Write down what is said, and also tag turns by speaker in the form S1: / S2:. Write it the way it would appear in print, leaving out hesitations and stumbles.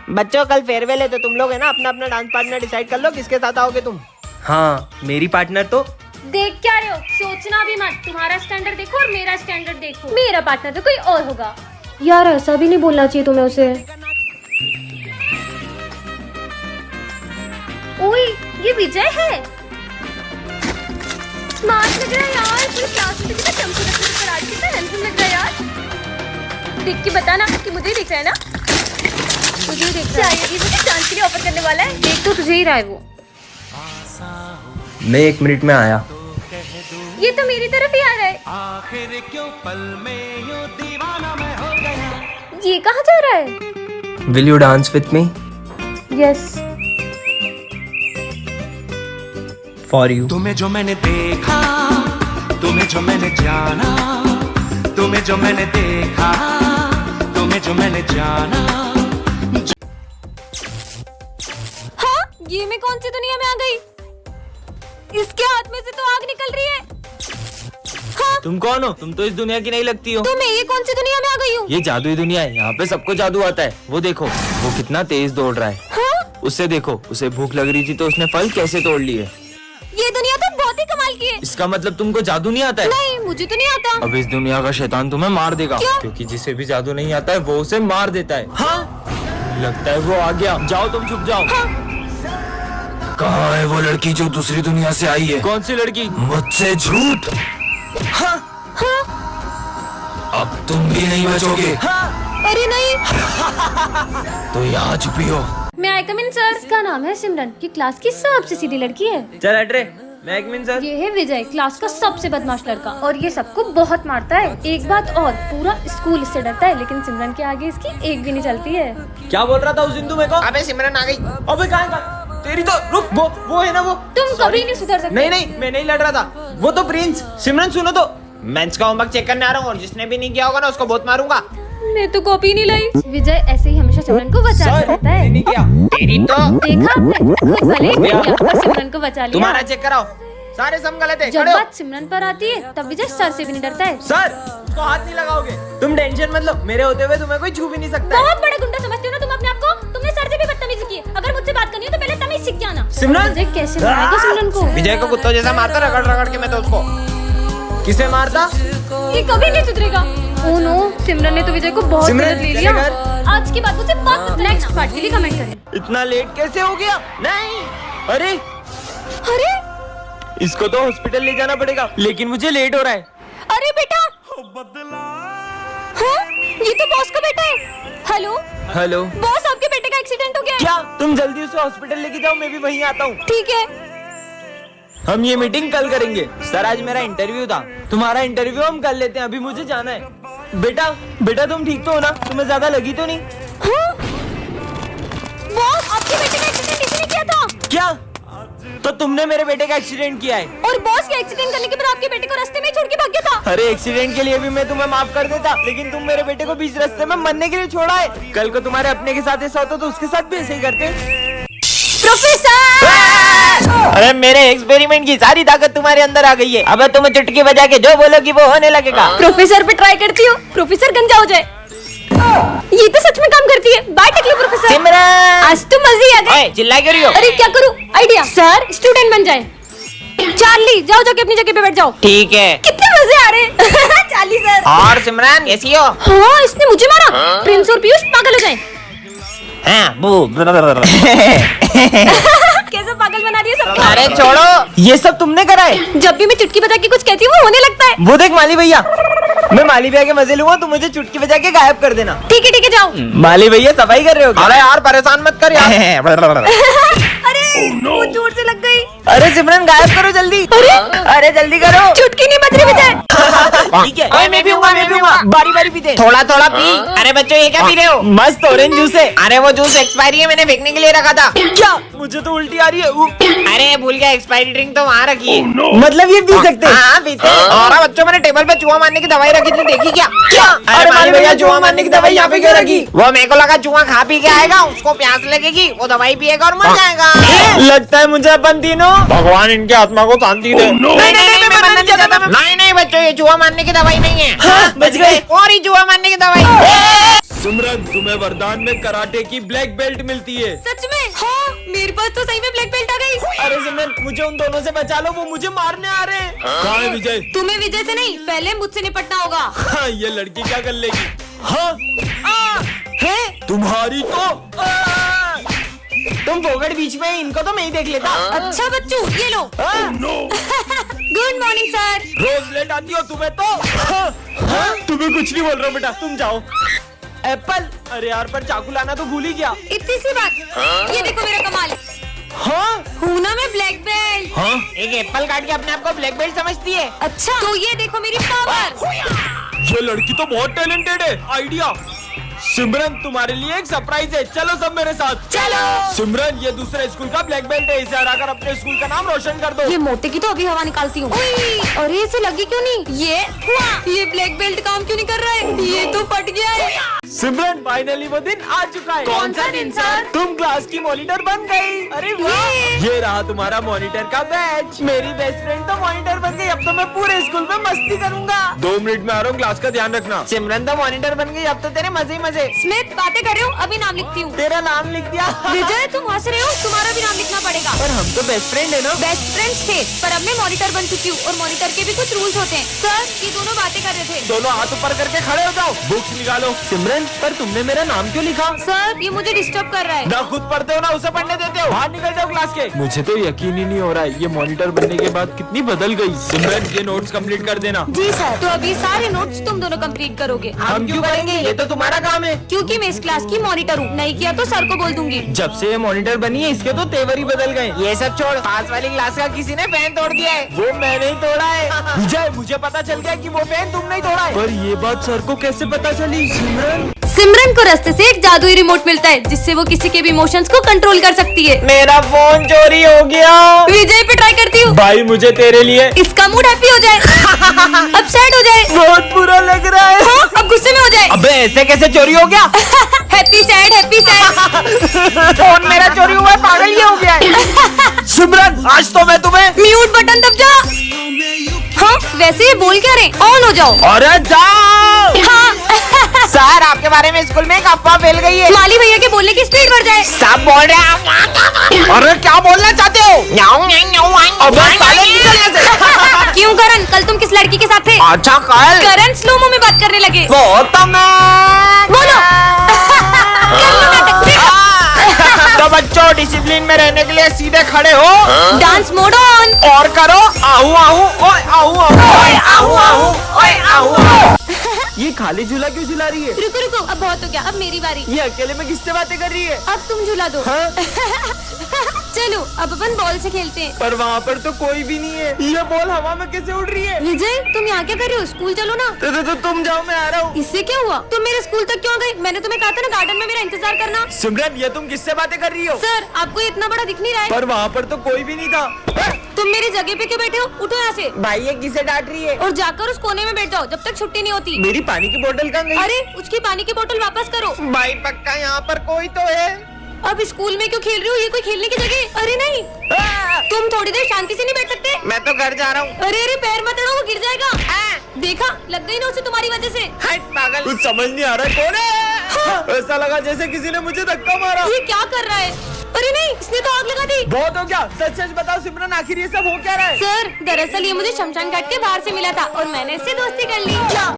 S1: बच्चों कल फेयरवेल है तो तुम लोग है ना अपना अपना डांस पार्टनर डिसाइड कर लो किसके साथ आओगे तुम।
S2: हाँ मेरी पार्टनर तो
S3: देख क्या रहे हो, सोचना भी मत। तुम्हारा स्टैंडर्ड देखो और मेरा स्टैंडर्ड देखो। मेरा पार्टनर तो कोई और होगा। यार ऐसा भी नहीं बोलना चाहिए तुम्हें उसे। ओए ये विजय है। स्मार्ट लग रहा है यार। पूरी क्लास में कितना चमचम कर रहा है, कितना हैंडसम लग रहा है यार। देख के बताना कि मुझे ही दिख रहा है ना। मुझे ही दिख रहा है। ये मुझे डांस के लिए ऑफर करने वाला है। देख तो तुझे ही रहा है वो।
S2: मैं 1 मिनट में आया।
S3: ये तो मेरी तरफ ही आ रहा है।
S4: आखिर क्यों पल में यूं दीवाना मैं हो गया।
S3: ये कहाँ जा रहा है?
S2: Will you dance with me?
S3: Yes.
S2: For you.
S4: तुम्हें जो मैंने देखा, तुम्हें जो मैंने जाना, तुम्हें जो मैंने देखा, तुम्हें जो मैंने जाना।
S3: हाँ, ये मैं कौन सी दुनिया में आ गई? इसके हाथ में से तो आग निकल रही है। हाँ?
S2: तुम कौन हो? तुम तो इस दुनिया की नहीं लगती हो।
S3: तो मैं ये कौन सी दुनिया में आ गई हूँ?
S2: ये जादुई दुनिया है, यहाँ पे सबको जादू आता है। वो देखो वो कितना तेज दौड़ रहा है।
S3: हाँ?
S2: उससे देखो, उसे भूख लग रही थी तो उसने फल कैसे तोड़ लिए।
S3: ये दुनिया तो बहुत ही कमाल की है।
S2: इसका मतलब तुमको जादू नहीं आता है?
S3: नहीं, मुझे तो नहीं आता।
S2: अब इस दुनिया का शैतान तुम्हें मार देगा।
S3: क्यों?
S2: क्योंकि जिसे भी जादू नहीं आता है वो उसे मार देता है। हाँ? लगता है वो आ गया। जाओ तुम छुप जाओ।
S3: हाँ?
S2: कहाँ है वो लड़की जो दूसरी दुनिया से आई है? कौन सी लड़की? मुझसे झूठ। हाँ?
S3: हाँ?
S2: अब तुम भी नहीं बचोगे।
S3: हाँ? अरे नहीं।
S2: तो यहाँ छुपी हो।
S3: मैं आई कम इन सर। इसका नाम है सिमरन। ये क्लास की सबसे सीधी लड़की है।
S2: चल हट रे। मैं एक मिनट सर।
S3: ये है विजय, क्लास का सबसे बदमाश लड़का और ये सबको बहुत मारता है। एक बात और, पूरा स्कूल इससे डरता है, लेकिन सिमरन के आगे इसकी एक भी नहीं चलती है।
S2: क्या बोल रहा था उस दिन तू मेरे को?
S1: अबे सिमरन आ गई।
S2: अबे कहाँ है? तेरी तो रुक। वो है ना वो।
S3: तुम कभी नहीं सुधर सकते।
S1: नहीं मैं नहीं लड़ रहा था, वो तो प्रिंस। सिमरन सुनो तो, मैं इसका होमवर्क चेक करने आ रहा हूँ और जिसने भी नहीं किया होगा ना उसको बहुत मारूंगा।
S3: मैं तो कॉपी नहीं लाई। विजय ऐसे ही हमेशा सिमरन को बचाता रहता है।
S1: नहीं किया तेरी तो।
S3: देखा आपने, खुद भले ही नहीं किया पर सिमरन को बचा लिया।
S1: तुम्हारा चेक कराओ, सारे सम गलत है।
S3: जब
S1: खड़े हो।
S3: बात सिमरन पर आती है तब विजय सर से भी नहीं डरता है।
S1: सर उसको हाथ नहीं लगाओगे। तुम टेंशन मत लो, मेरे होते हुए तुम्हें कोई छू भी नहीं सकता है।
S3: बहुत बड़ा गुंडा समझते हो ना तुम अपने आप को। तुमने सर से भी बदतमीजी की है। अगर मुझसे बात करनी हो तो पहले तमीज सीख के आना।
S1: सिमरन!
S3: विजय कैसे मारेगा सिमरन को?
S1: विजय को कुत्तों जैसा मारता रगड़ रगड़ के मैं तो उसको। किसे मारता?
S3: ये कभी नहीं सुधरेगा। ओह नो, सिमरन ने तो विजय को बहुत
S1: सिमरन,
S3: गलत ले लिया।
S1: चले घर।
S3: आज की बात मुझसे बात मत। नेक्स्ट पार्ट के लिए कमेंट करें।
S2: इतना लेट कैसे हो गया?
S1: नहीं
S2: अरे
S3: अरे
S2: इसको तो हॉस्पिटल ले जाना पड़ेगा, लेकिन मुझे लेट हो रहा है।
S3: अरे बेटा। हाँ? ये तो बॉस का बेटा है। हेलो
S2: हेलो
S3: बॉस, आपके बेटे का एक्सीडेंट हो गया है।
S2: क्या? तुम जल्दी उसे हॉस्पिटल लेके जाओ, मैं भी वहीं आता हूँ।
S3: ठीक है।
S2: हम ये मीटिंग कल करेंगे। सर आज मेरा इंटरव्यू था। तुम्हारा इंटरव्यू हम कर लेते हैं, अभी मुझे जाना है। बेटा तुम ठीक तो हो ना? तुम्हें ज्यादा लगी तो नहीं?
S3: हाँ? बॉस, आपके बेटे का एक्सीडेंट किसने किया था?
S2: क्या? तो तुमने मेरे बेटे का एक्सीडेंट किया है?
S3: और बॉस के एक्सीडेंट करने के बाद आपके बेटे को रास्ते में ही छोड़ के भाग गया था।
S2: अरे एक्सीडेंट के लिए भी मैं तुम्हें माफ कर देता, लेकिन तुम मेरे बेटे को बीच रास्ते में मरने के लिए छोड़ा है। कल को तुम्हारे अपने के साथ ऐसा होता तो उसके साथ भी ऐसे ही करते।
S3: प्रोफेसर!
S1: अरे मेरे एक्सपेरिमेंट की सारी ताकत तुम्हारे अंदर आ गई है। अब तुम चुटकी बजा के जो बोलोगी वो होने लगेगा।
S3: प्रोफेसर पे ट्राई करती हूँ, प्रोफेसर गंजा हो जाए। ये तो सच में काम करती है। बाय टकली प्रोफेसर।
S1: सिमरन!
S3: आज तो मजे ही आ गए।
S1: ओए, चिल्ला क्यों रही हो?
S3: अरे क्या करूँ? आइडिया। सर स्टूडेंट बन जाए। चार्ली जाओ जाके अपनी जगह पे बैठ जाओ।
S1: ठीक है।
S3: कितने मजे आ रहे हैं। Charlie sir.
S1: और सिमरन कैसी हो?
S3: हाँ, इसने मुझे मारा। प्रिंस और पीयूष पागल हो जाए।
S1: हाँ, बू।
S3: कैसे पागल बना दिया सबको।
S1: अरे छोड़ो, ये सब तुमने करा है।
S3: जब भी मैं चुटकी बजा के कुछ कहती हूँ वो होने लगता है।
S1: वो देख माली भैया, मैं माली भैया के मजे लूंगा, तुम मुझे चुटकी बजा के गायब कर देना।
S3: ठीक है जाओ।
S1: माली भैया सफाई कर रहे हो क्या? अरे यार परेशान मत कर यार।
S3: अरे वो जोर से लग गई।
S1: अरे सिमरन गायब करो जल्दी। अरे जल्दी करो।
S3: चुटकी नहीं बज रही विजय।
S1: ठीक है। मैं भी हूँगा। बारी बारी पीते। थोड़ा पी। अरे बच्चों ये क्या पी रहे हो? मस्त ऑरेंज जूस है। अरे वो जूस एक्सपायरी है, मैंने फेंकने के लिए रखा था।
S2: क्या? मुझे तो उल्टी आ रही है।
S1: अरे भूल गया, एक्सपायरी ड्रिंक तो वहाँ रखी है।
S2: मतलब ये पी सकते हैं?
S1: हाँ पीते। और बच्चों मैंने टेबल पे चूहा मारने की दवाई रखी थी, देखी क्या?
S2: अरे माली भैया चूहा मारने की दवाई यहाँ पे क्यों रखी?
S1: वो मेरे को लगा चूहा खा पी के आएगा, उसको प्यास लगेगी, वो दवाई पिएगा और मर जाएगा।
S2: लगता है मुझे अपन तीनों
S1: भगवान इनके आत्मा को शांति दे। नहीं बच्चों, ये चूहा मारने की दवाई नहीं है।
S2: हाँ, बच गए।
S1: और ही चूहा मारने की दवाई।
S2: सिमरन, तुम्हें वरदान में कराटे की ब्लैक बेल्ट मिलती है।
S3: सच में? हाँ, मेरे पास तो सही में ब्लैक बेल्ट आ गई।
S2: अरे सिमरन, मुझे उन दोनों से बचा लो, वो मुझे मारने आ रहे हैं। कहाँ है विजय?
S3: तुम्हें विजय से नहीं, पहले मुझसे निपटना होगा।
S2: हाँ, ये लड़की क्या कर लेगी? हाँ, है तुम्हारी तो तुम फोगड़ बीच में, इनको तो मैं ही देख लेता।
S3: अच्छा बच्चू, ये लो। Good morning sir.
S2: रोज लेट आती हो तुम्हें तो। तुम्हें कुछ नहीं बोल रहा हूँ बेटा, तुम जाओ। एप्पल, अरे यार पर चाकू लाना तो भूल ही गया।
S3: इतनी सी बात। ये देखो मेरा कमाल।
S2: हाँ
S3: हूँ ना मैं ब्लैक बेल्ट।
S2: हाँ,
S1: एक एप्पल काट के अपने आप को ब्लैक बेल्ट समझती है।
S3: अच्छा तो ये देखो मेरी पावर।
S2: ये लड़की तो बहुत टैलेंटेड है। आइडिया। सिमरन, तुम्हारे लिए एक सरप्राइज है, चलो सब मेरे साथ।
S3: चलो।
S2: सिमरन, ये दूसरे स्कूल का ब्लैक बेल्ट है, इसे हराकर अपने स्कूल का नाम रोशन कर दो।
S3: ये मोटे की तो अभी हवा निकालती हूँ। अरे इसे लगी क्यों नहीं? ये ब्लैक बेल्ट काम क्यों नहीं कर रहा है? ये तो फट गया है।
S2: सिमरन, फाइनली वो दिन आ चुका है।
S3: कौन सा दिन सर?
S2: तुम क्लास की मॉनिटर बन गई। अरे वाह, ये रहा तुम्हारा मॉनिटर का बैच। मेरी बेस्ट फ्रेंड तो मॉनिटर बन गई, अब तो मैं पूरे स्कूल में मस्ती करूंगा। 2 मिनट में आ रहा हूँ, क्लास का ध्यान रखना।
S1: सिमरन तो मॉनिटर बन गई, अब तो तेरे मजे ही मजे।
S3: स्मिथ, बातें कर रहे हो? अभी नाम लिखती हूँ।
S2: तेरा नाम लिख दिया।
S3: विजय, तुम हंस रहे हो? तुम्हारा भी नाम लिखना पड़ेगा।
S2: पर हम तो बेस्ट फ्रेंड है ना।
S3: बेस्ट फ्रेंड्स थे, पर अब मैं मॉनिटर बन चुकी हूँ और मॉनिटर के भी कुछ रूल्स होते हैं। सर, ये दोनों बातें कर रहे थे।
S2: दोनों हाथ ऊपर करके खड़े हो जाओ, बुक्स निकालो। सिमरन, पर तुमने मेरा नाम क्यों लिखा?
S3: सर, ये मुझे डिस्टर्ब कर रहा है।
S2: ना खुद पढ़ते हो ना उसे पढ़ने देते हो। बाहर निकल जाओ क्लास के। मुझे तो यकीन ही नहीं हो रहा है, ये मॉनिटर बनने के बाद कितनी बदल गई। सिमरन, ये नोट्स कंप्लीट कर देना।
S3: जी सर। तो अभी सारे नोट्स तुम दोनों कंप्लीट करोगे।
S2: हम क्यों करेंगे? ये तो तुम्हारा काम है।
S3: क्योंकि मैं इस क्लास की मॉनिटर हूँ। नहीं किया तो सर को बोल दूंगी।
S2: जब से ये मॉनिटर बनी है, इसके तो तेवर ही बदल गए।
S1: ये सब छोड़, पास वाली क्लास का किसी ने फैन तोड़ दिया है।
S2: वो मैंने ही तोड़ा है। विजय, मुझे पता चल गया कि वो फैन तुमने ही तोड़ा है। पर ये बात सर को कैसे पता चली?
S3: सिमरन को रास्ते से एक जादुई रिमोट मिलता है, जिससे वो किसी के भी इमोशंस को कंट्रोल कर सकती है।
S1: मेरा फोन चोरी हो गया।
S3: विजय पे ट्राई करती हूँ।
S2: भाई, मुझे तेरे लिए
S3: इसका मूड हैप्पी हो जाए, अब सैड हो जाए,
S2: बहुत बुरा लग रहा है।
S3: हाँ, अब गुस्से में हो जाए।
S1: अबे ऐसे कैसे चोरी हो गया?
S3: Happy sad, happy sad.
S1: Phone मेरा चोरी हुआ है, पागल ये हो गया है।
S2: सिमरन, आज तो मैं तुम्हें।
S3: म्यूट बटन दब जा। हाँ, वैसे ये बोल क्या रहे? ऑन हो जाओ।
S2: अरे जाओ।
S3: हाँ।
S1: सर, आपके बारे में स्कूल में एक अफवाह फैल गई है।
S3: माली भैया के बोलने की स्पीड बढ़ जाए।
S1: सब बोल रहे हैं। अरे क्या बोलना चाहते हो? अबे साले, निकल यहाँ से।
S3: क्यों करण, कल तुम किस लड़की के साथ थे?
S1: अच्छा कल
S3: करण स्लोमो में बात करने लगे।
S1: वो तो मैं
S3: बोलो। कर लो नाटक, देखो।
S1: तो बच्चों, डिसिप्लिन में रहने के लिए सीधे खड़े हो।
S3: Dance mode on.
S1: और करो आहू आहू, ओए आहू आहू, ओए आहू आहू, ओए आहू आहू।
S2: ये खाली झूला क्यों झुला रही है?
S3: रुको रुको, अब बहुत हो गया, अब मेरी बारी।
S2: ये अकेले में किससे बातें कर रही है?
S3: अब तुम झूला दो।
S2: हाँ?
S3: चलो, अब अपन बॉल से खेलते हैं।
S2: पर वहाँ पर तो कोई भी नहीं है। ये बॉल हवा में कैसे उड़ रही है?
S3: विजय, तुम यहाँ क्या कर रहे हो? स्कूल चलो ना।
S2: तो तुम जाओ, मैं आ रहा हूँ।
S3: इससे क्या हुआ? तुम मेरे स्कूल तक क्यों गए? मैंने तुम्हें कहा था ना गार्डन में मेरा इंतजार करना।
S2: सिमरन, ये तुम किससे बातें कर रही हो?
S3: सर, आपको ये इतना बड़ा दिख नहीं रहा है?
S2: पर वहाँ पर तो कोई भी नहीं था।
S3: तुम मेरी जगह पे क्यों बैठे हो? उठो यहाँ से
S1: भाई, ये किसे डांट रही है?
S3: और जाकर उस कोने में बैठ जाओ जब तक छुट्टी नहीं होती।
S2: मेरी पानी की बोतल कहाँ गई?
S3: अरे, उसकी पानी की बोतल वापस करो।
S1: भाई पक्का यहाँ पर कोई तो है।
S3: अब स्कूल में क्यों खेल रहे हो? ये कोई खेलने की जगह? अरे नहीं, तुम थोड़ी देर शांति से नहीं बैठ सकते?
S1: मैं तो घर जा रहा हूँ।
S3: अरे अरे, पैर मत अड़ो, वो गिर जाएगा। देखा, लग गई ना उसे तुम्हारी वजह से।
S1: हट पागल।
S2: कुछ समझ नहीं आ रहा कौन है। ऐसा लगा जैसे किसी ने मुझे धक्का मारा।
S3: ये क्या कर रहा है? अरे नहीं, इसने तो आग लगा दी।
S2: बहुत हो गया, सच सच बताओ सिमरन, आखिर ये सब हो क्या रहा है?
S3: सर, दरअसल ये मुझे शमशान घाट के बाहर से मिला था और मैंने इससे दोस्ती कर ली।